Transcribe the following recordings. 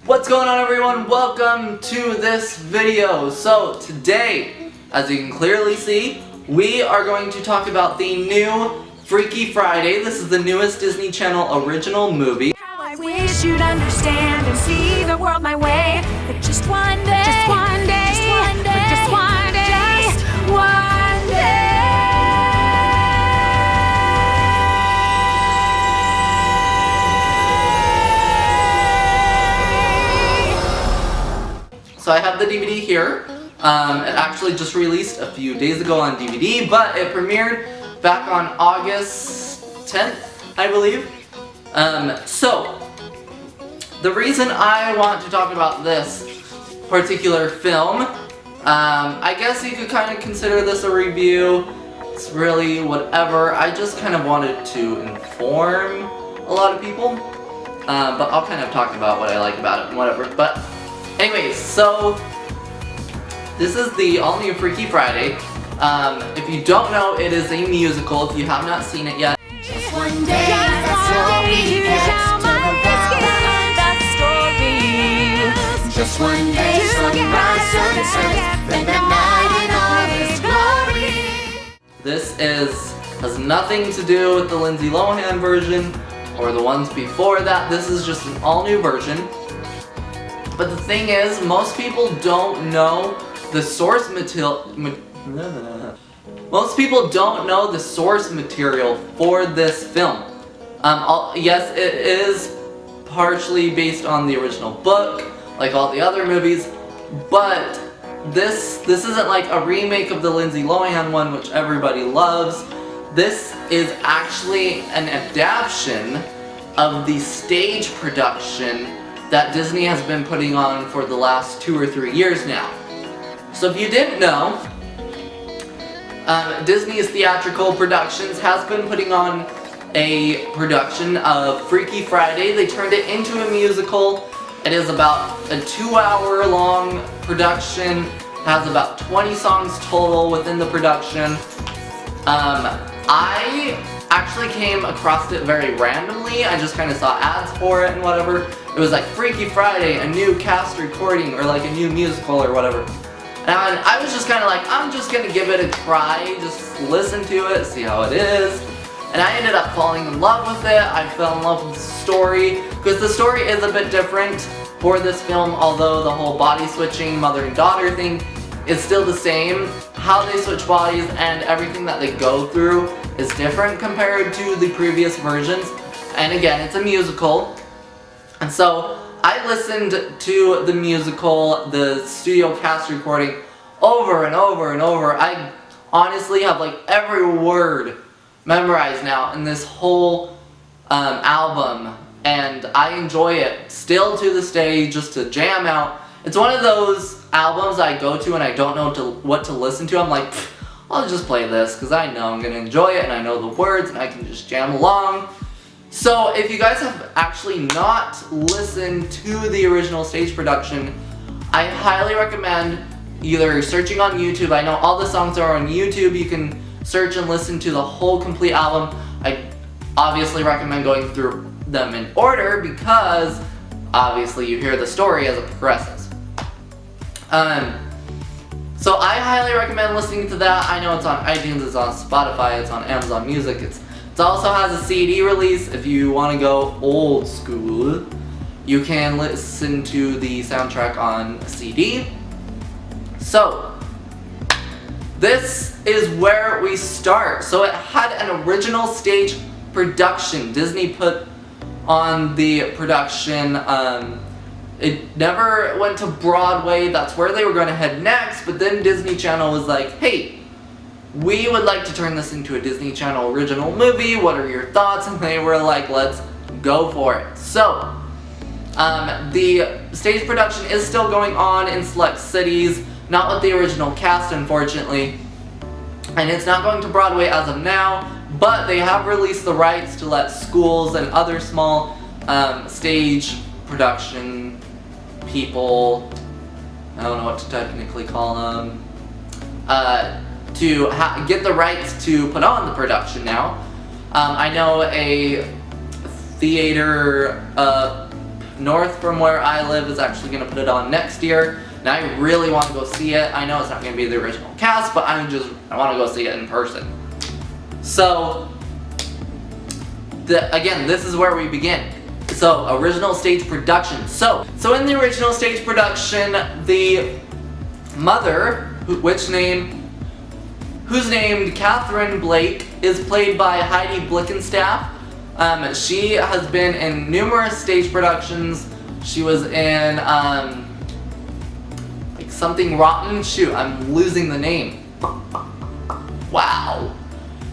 What's going on, everyone? Welcome to this video. So today, as you can clearly see, we are going to talk about the new Freaky Friday. This is the newest Disney Channel original movie. I wish you'd understand and see the world my way. But just one day, just one day, just one day, just one day, just one day. So I have the DVD here. It actually just released a few days ago on DVD, but it premiered back on August 10th, I believe. So the reason I want to talk about this particular film, I guess you could kind of consider this a review. It's really whatever. I just kind of wanted to inform a lot of people, but I'll kind of talk about what I like about it and whatever. But anyways, so this is the all-new Freaky Friday. If you don't know, it is a musical. If you have not seen it yet. Just one day, that's all we get to the story. Just one day, sunrise, sunset, then the night in all its glory. This has nothing to do with the Lindsay Lohan version or the ones before that. This is just an all-new version. But the thing is, most people don't know the source material. Most people don't know the source material for this film. Yes, it is partially based on the original book, like all the other movies, but this isn't like a remake of the Lindsay Lohan one, which everybody loves. This is actually an adaptation of the stage production that Disney has been putting on for the last 2 or 3 years now. So if you didn't know, Disney's Theatrical Productions has been putting on a production of Freaky Friday. They turned it into a musical. It is about a 2-hour long production. It has about 20 songs total within the production. I actually came across it very randomly. I just kind of saw ads for it and whatever. It was like Freaky Friday, a new cast recording, or like a new musical or whatever. And I was just kind of like, I'm just going to give it a try, just listen to it, see how it is. And I ended up falling in love with it. I fell in love with the story, because the story is a bit different for this film, although the whole body switching mother and daughter thing is still the same. How they switch bodies and everything that they go through is different compared to the previous versions. And again, it's a musical. And so I listened to the musical, the studio cast recording, over and over and over. I honestly have like every word memorized now in this whole album, and I enjoy it still to this day, just to jam out. It's one of those albums I go to and I don't know what to listen to. I'm like, I'll just play this because I know I'm going to enjoy it and I know the words and I can just jam along. So if you guys have actually not listened to the original stage production, I highly recommend either searching on YouTube. I know all the songs are on YouTube. You can search and listen to the whole complete album. I obviously recommend going through them in order because obviously you hear the story as it progresses. So I highly recommend listening to that. I know it's on iTunes, it's on Spotify, it's on Amazon Music. It also has a CD release. If you want to go old school, you can listen to the soundtrack on CD. So, this is where we start. So it had an original stage production. Disney put on the production. It never went to Broadway. That's where they were going to head next. But then Disney Channel was like, hey, we would like to turn this into a Disney Channel original movie. What are your thoughts? And they were like, let's go for it. So, the stage production is still going on in select cities. Not with the original cast, unfortunately. And it's not going to Broadway as of now. But they have released the rights to let schools and other small stage production people, I don't know what to technically call them, to get the rights to put on the production now. I know a theater north from where I live is actually going to put it on next year, and I really want to go see it. I know it's not going to be the original cast, but I want to go see it in person. So, again, this is where we begin. So, original stage production. So in the original stage production, the mother, who's named Catherine Blake, is played by Heidi Blickenstaff. She has been in numerous stage productions. She was in like Something Rotten. Shoot, I'm losing the name. Wow.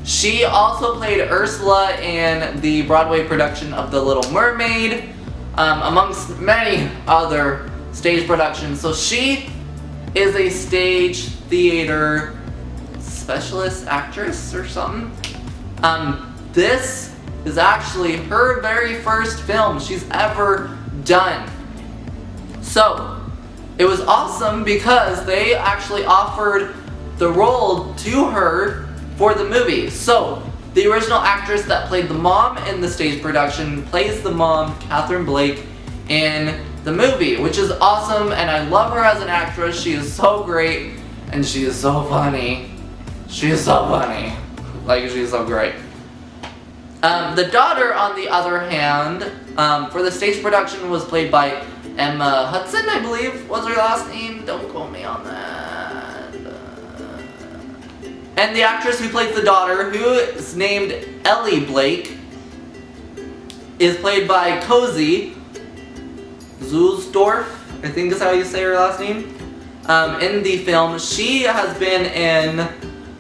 She also played Ursula in the Broadway production of The Little Mermaid, amongst many other stage productions. So she is a stage theater specialist actress or something. This is actually her very first film she's ever done. So it was awesome because they actually offered the role to her for the movie. So the original actress that played the mom in the stage production plays the mom, Catherine Blake, in the movie, which is awesome, and I love her as an actress. She is so great, and she is so funny. She is so funny. Like, she's so great. The daughter, on the other hand, for the stage production was played by Emma Hudson, I believe was her last name. Don't quote me on that. And the actress who plays the daughter, who is named Ellie Blake, is played by Cozy Zulsdorf, I think is how you say her last name. In the film, she has been in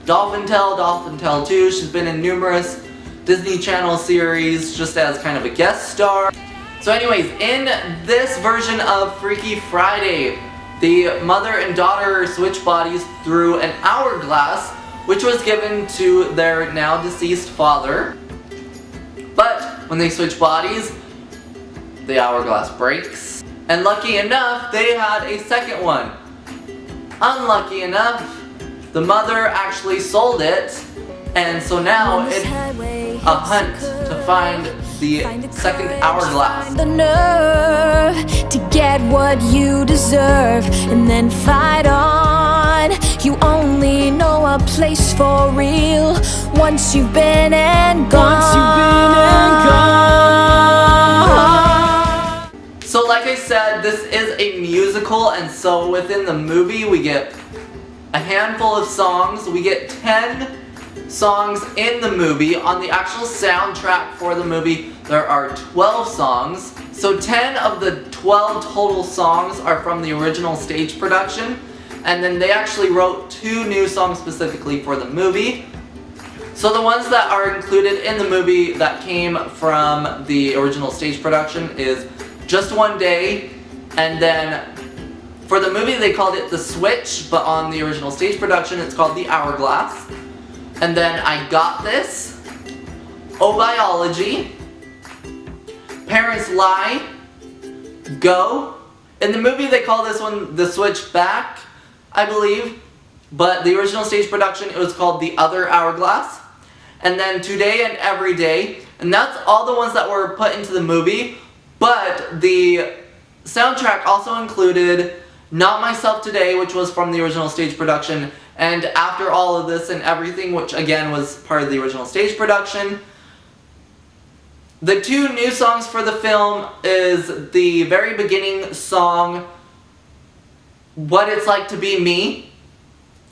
Dolphin Tale 2. She's been in numerous Disney Channel series just as kind of a guest star. So anyways, in this version of Freaky Friday, the mother and daughter switch bodies through an hourglass, which was given to their now deceased father. But when they switch bodies, the hourglass breaks. And lucky enough, they had a second one. Unlucky enough, the mother actually sold it, and so now it's a hunt to find the second hourglass. The nerve to get what you deserve and then fight on. You only know a place for real once you've been and gone. So like I said, this is a musical, and so within the movie we get a handful of songs. We get 10 songs in the movie. On the actual soundtrack for the movie, there are 12 songs. So 10 of the 12 total songs are from the original stage production, and then they actually wrote 2 new songs specifically for the movie. So the ones that are included in the movie that came from the original stage production is Just One Day, and then for the movie they called it The Switch, but on the original stage production it's called The Hourglass. And then I Got This, Oh Biology, Parents Lie, Go. In the movie they call this one The Switch Back, I believe, but the original stage production it was called The Other Hourglass. And then Today and Every Day, and that's all the ones that were put into the movie, but the soundtrack also included Not Myself Today, which was from the original stage production, and After All of This and Everything, which again was part of the original stage production. The 2 new songs for the film is the very beginning song, What It's Like to Be Me,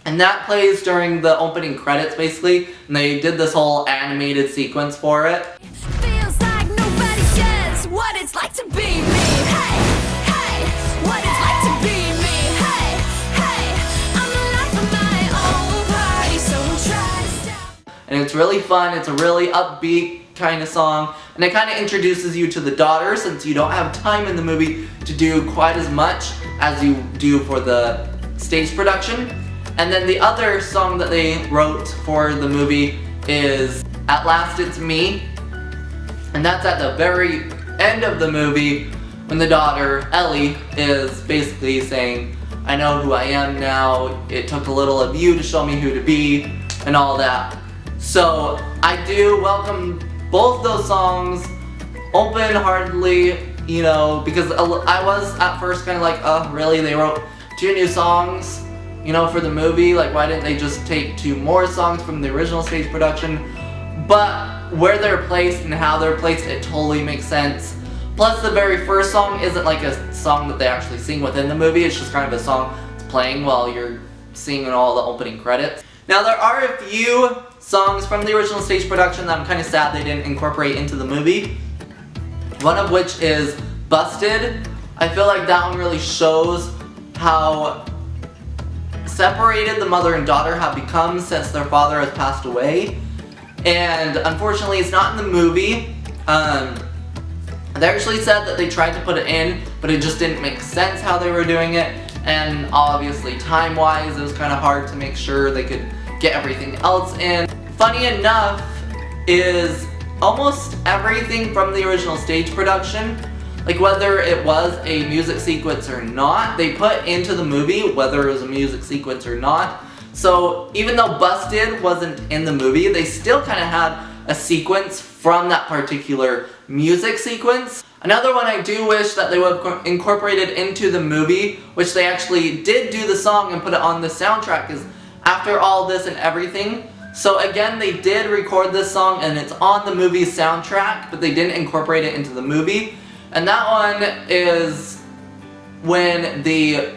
and that plays during the opening credits basically, and they did this whole animated sequence for it. Feels like nobody shares what it's like to be me. Hey, hey, what it's like to be me. Hey, hey, I'm the life of my own party, so try to stop. And it's really fun, it's a really upbeat kind of song, and it kind of introduces you to the daughter since you don't have time in the movie to do quite as much as you do for the stage production. And then the other song that they wrote for the movie is At Last It's Me, and that's at the very end of the movie when the daughter, Ellie, is basically saying, I know who I am now, it took a little of you to show me who to be, and all that. So I do welcome both those songs open-heartedly you know, because I was at first kind of like, oh, really? They wrote 2 new songs, you know, for the movie? Like, why didn't they just take 2 more songs from the original stage production? But where they're placed and how they're placed, it totally makes sense. Plus, the very first song isn't like a song that they actually sing within the movie. It's just kind of a song that's playing while you're seeing all the opening credits. Now, there are a few songs from the original stage production that I'm kind of sad they didn't incorporate into the movie. One of which is Busted. I feel like that one really shows how separated the mother and daughter have become since their father has passed away. And unfortunately, it's not in the movie. They actually said that they tried to put it in, but it just didn't make sense how they were doing it. And obviously, time-wise, it was kind of hard to make sure they could get everything else in. Funny enough is almost everything from the original stage production, like whether it was a music sequence or not, they put into the movie whether it was a music sequence or not. So even though Busted wasn't in the movie, they still kind of had a sequence from that particular music sequence. Another one I do wish that they would have incorporated into the movie, which they actually did do the song and put it on the soundtrack, is After All This and Everything. So again, they did record this song and it's on the movie's soundtrack, but they didn't incorporate it into the movie. And that one is when the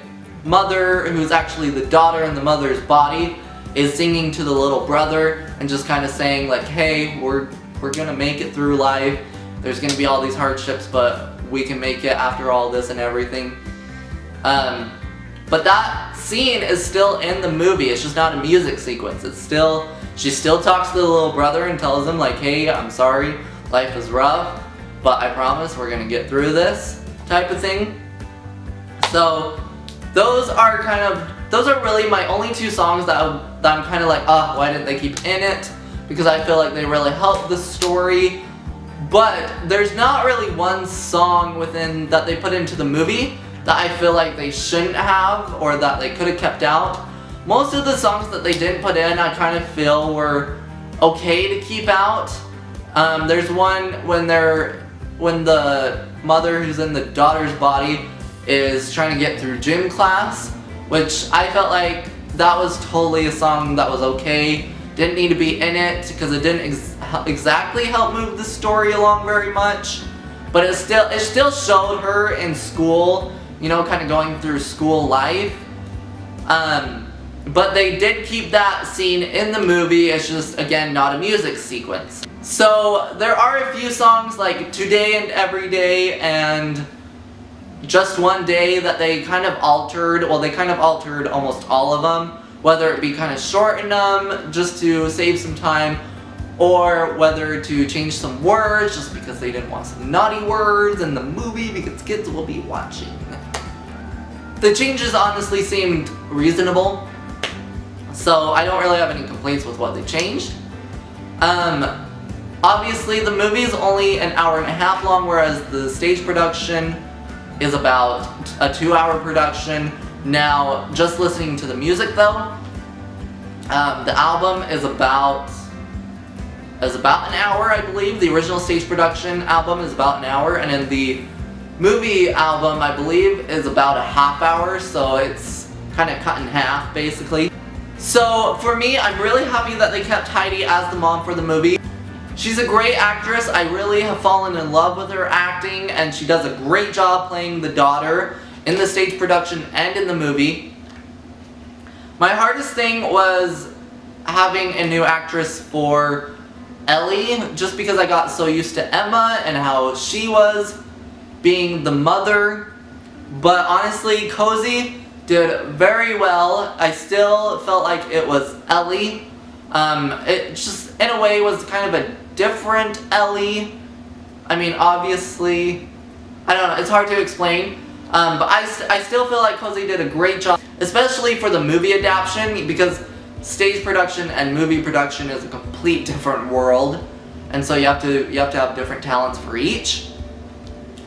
mother, who's actually the daughter in the mother's body, is singing to the little brother and just kind of saying like, hey, we're gonna make it through life. There's gonna be all these hardships, but we can make it after all this and everything. But that scene is still in the movie. It's just not a music sequence. It's still, she still talks to the little brother and tells him like, hey, I'm sorry, life is rough, but I promise we're gonna get through this, type of thing. So those are really my only 2 songs that I'm kind of like, oh, why didn't they keep in it? Because I feel like they really help the story. But there's not really one song within that they put into the movie that I feel like they shouldn't have or that they could have kept out. Most of the songs that they didn't put in, I kind of feel were okay to keep out. There's one when the mother who's in the daughter's body is trying to get through gym class, which I felt like that was totally a song that was okay. Didn't need to be in it because it didn't exactly help move the story along very much. But it still showed her in school, you know, kind of going through school life. But they did keep that scene in the movie. It's just, again, not a music sequence. So there are a few songs like Today and Every Day and Just One Day that they kind of altered. Well, they kind of altered almost all of them. Whether it be kind of shorten them just to save some time, or whether to change some words just because they didn't want some naughty words in the movie because kids will be watching. The changes honestly seemed reasonable, so I don't really have any complaints with what they changed. Obviously the movie is only an hour and a half long, whereas the stage production is about a 2-hour production. Now, just listening to the music though, the album is about an hour, I believe. The original stage production album is about an hour, and then the movie album, I believe, is about a half hour, so it's kind of cut in half, basically. So, for me, I'm really happy that they kept Heidi as the mom for the movie. She's a great actress. I really have fallen in love with her acting, and she does a great job playing the daughter in the stage production and in the movie. My hardest thing was having a new actress for Ellie, just because I got so used to Emma and how she was being the mother. But honestly, Cozy did very well. I still felt like it was Ellie. It just, in a way, was kind of a different Ellie. I mean, obviously, I don't know, it's hard to explain. But I still feel like Cozy did a great job, especially for the movie adaptation, because stage production and movie production is a complete different world, and so you have to have different talents for each.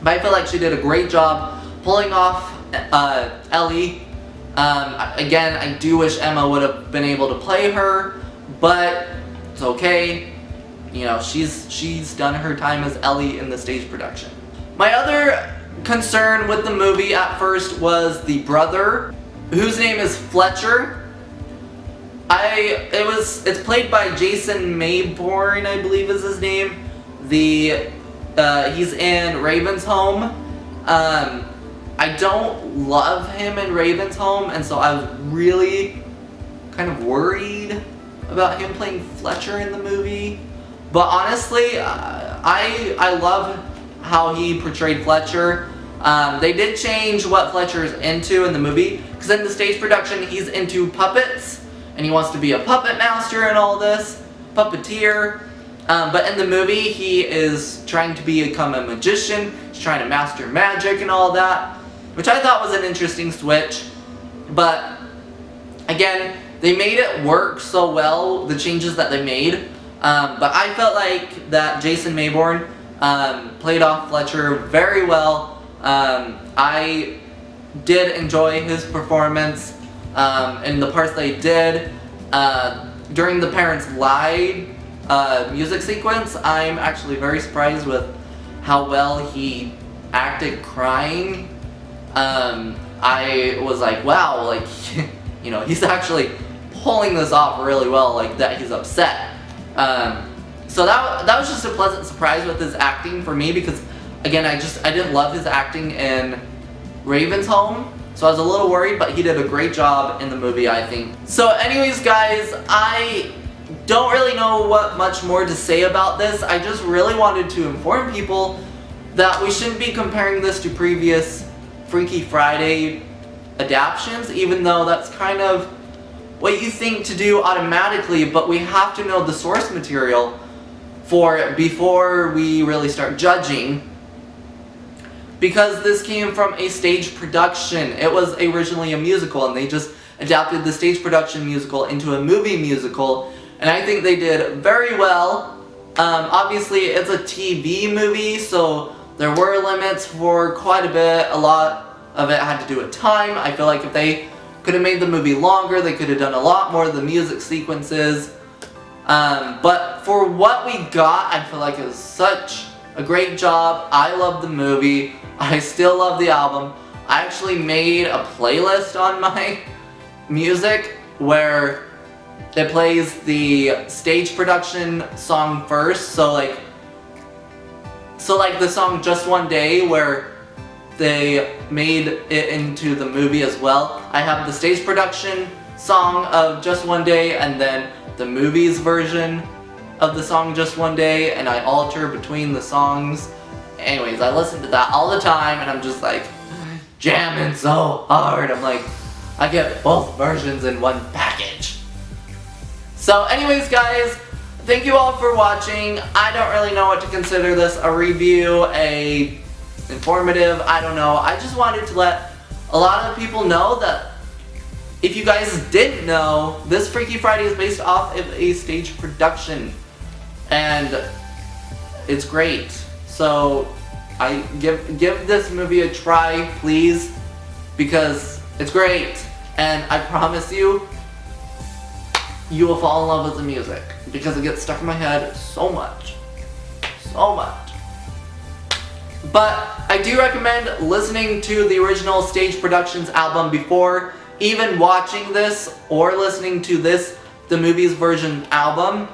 But I feel like she did a great job pulling off Ellie. Again, I do wish Emma would have been able to play her, but it's okay. You know, she's done her time as Ellie in the stage production. My other concern with the movie at first was the brother, whose name is Fletcher. It's played by Jason Mayborn, I believe is his name. He's in Raven's Home. I don't love him in Raven's Home, and so I was really kind of worried about him playing Fletcher in the movie. But honestly, I love how he portrayed Fletcher. They did change what Fletcher is into in the movie, because in the stage production he's into puppets, and he wants to be a puppet master and all this, puppeteer. But in the movie he is trying to become a magician, he's trying to master magic and all that, which I thought was an interesting switch. But again, they made it work so well, the changes that they made. But I felt like that Jason Mayborn played off Fletcher very well. I did enjoy his performance in the parts they did. During the Parents Lied music sequence, I'm actually very surprised with how well he acted crying. I was like, wow, like, you know, he's actually pulling this off really well, like that he's upset. So that was just a pleasant surprise with his acting for me, because again, I didn't love his acting in Raven's Home, so I was a little worried, but he did a great job in the movie, I think. So anyways, guys, I don't really know what much more to say about this. I just really wanted to inform people that we shouldn't be comparing this to previous Freaky Friday adaptions, even though that's kind of what you think to do automatically, but we have to know the source material for it before we really start judging, because this came from a stage production. It was originally a musical, and they just adapted the stage production musical into a movie musical, and I think they did very well. Obviously it's a TV movie, so there were limits for quite a bit. A lot of it had to do with time. I feel like if they could have made the movie longer, they could have done a lot more of the music sequences. But for what we got, I feel like it was such a great job. I love the movie. I still love the album. I actually made a playlist on my music where it plays the stage production song first. So like the song Just One Day, where they made it into the movie as well. I have the stage production song of Just One Day, and then the movie's version of the song Just One Day, and I alter between the songs. Anyways, I listen to that all the time, and I'm just like jamming so hard. I'm like, I get both versions in one package. So anyways, guys, thank you all for watching. I don't really know what to consider this, a review, a informative, I don't know. I just wanted to let a lot of people know that if you guys didn't know, this Freaky Friday is based off of a stage production, and it's great. So I give this movie a try, please, because it's great, and I promise you, you will fall in love with the music, because it gets stuck in my head so much. So much. But I do recommend listening to the original Stage Productions album before even watching this or listening to this, the movie's version album,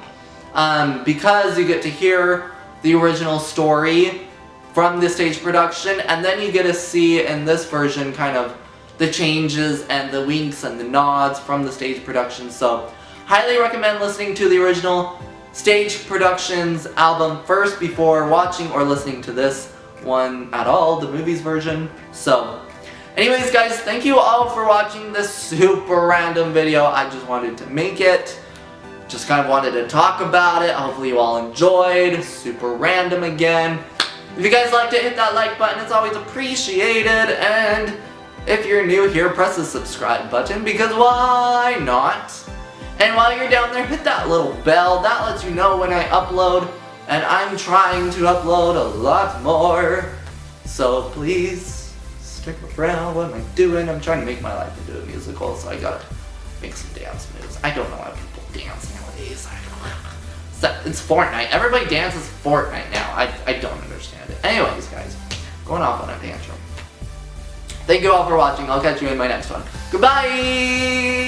because you get to hear the original story from the stage production, and then you get to see in this version kind of the changes and the winks and the nods from the stage production. So highly recommend listening to the original Stage Productions album first before watching or listening to this one at all, the movie's version. So anyways, guys, thank you all for watching this super random video. I just wanted to make it, just kind of wanted to talk about it. Hopefully you all enjoyed. Super random again. If you guys liked it, hit that like button, it's always appreciated. And if you're new here, press the subscribe button, because why not? And while you're down there, hit that little bell. That lets you know when I upload, and I'm trying to upload a lot more. So please stick around. What am I doing? I'm trying to make my life into a musical, so I gotta make some dance moves. I don't know how people dance nowadays. I don't know. It's Fortnite. Everybody dances Fortnite now. I don't understand it. Anyways, guys, going off on a tantrum. Thank you all for watching. I'll catch you in my next one. Goodbye!